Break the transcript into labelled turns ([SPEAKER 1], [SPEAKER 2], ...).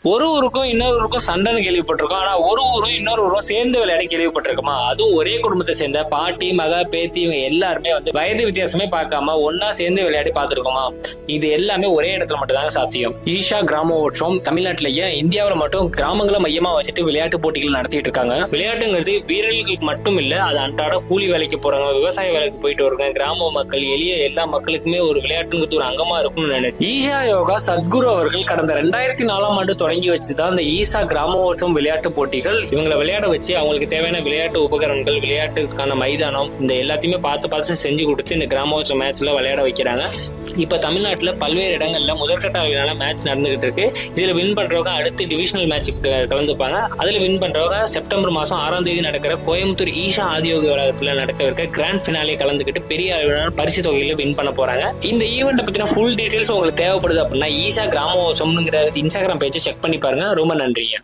[SPEAKER 1] ஒரு ஊருக்கும் இன்னொரு ஊருக்கும் சண்டைன்னு கேள்விப்பட்டிருக்கோம். ஆனா ஒரு ஊரும் இன்னொரு ஊரும் சேர்ந்து விளையாட கேள்விப்பட்டிருக்குமா? அதுவும் ஒரே குடும்பத்தை சேர்ந்த பாட்டி மக பேத்தி இவங்க எல்லாருமே வயது வித்தியாசமே பார்க்காம ஒன்னா சேர்ந்து விளையாடி பார்த்திருக்கோமா? இது எல்லாமே ஒரே இடத்துல மட்டும் தாங்க சாத்தியம். ஈஷா கிராமோற்சவம் தமிழ்நாட்டிலேயே இந்தியாவில மட்டும் கிராமங்களை மையமா வச்சுட்டு விளையாட்டு போட்டிகள் நடத்திட்டு இருக்காங்க. விளையாட்டுங்கிறது வீரர்களுக்கு மட்டும் இல்ல, அது அன்றாட கூலி வேலைக்கு போறவங்க, விவசாய வேலைக்கு போயிட்டு வருங்க, கிராம மக்கள், எளிய எல்லா மக்களுக்குமே ஒரு விளையாட்டுங்கிறது ஒரு அங்கமா இருக்கும்னு நினைக்கிறேன். ஈஷா யோகா சத்குரு அவர்கள் கடந்த 2004ஆம் ஆண்டு தொடங்கி வச்சுதான் இந்த ஈஷா கிராமோற்சவம் விளையாட்டு போட்டிகள். இவங்களை விளையாட வச்சு அவங்களுக்கு தேவையான விளையாட்டு உபகரணங்கள், விளையாட்டுக்கான மைதானம், இந்த எல்லாத்தையுமே பார்த்து செஞ்சு கொடுத்து இந்த கிராமோற்சவ மேட்ச்ல விளையாட வைக்கிறாங்க. இப்ப தமிழ்நாட்டுல பல்வேறு இடங்கள்ல முதற்கட்ட அளவிலான மேட்ச் நடந்துகிட்டு இருக்கு. இதுல வின் பண்றவங்க அடுத்து டிவிஷனல் மேட்சுக்கு கலந்துப்பாங்க. அதுல வின் பண்றவங்க செப்டம்பர் மாசம் 6ஆம் தேதி நடக்கிற கோயம்புத்தூர் ஈஷா ஆதியோக வளாகத்துல நடக்க இருக்க கிராண்ட் பினாலே கலந்துக்கிட்டு பெரிய அளவிலான பரிசு தொகையில வின் பண்ண போறாங்க. இந்த ஈவெண்ட் பத்தின ஃபுல் டீடைல்ஸ் உங்களுக்கு தேவைப்படுது அப்படின்னா ஈஷா கிராமோற்சவம்ங்கிற இன்ஸ்டாகிராம் பேஜை செக் பண்ணி பாருங்க. ரொம்ப நன்றிங்க.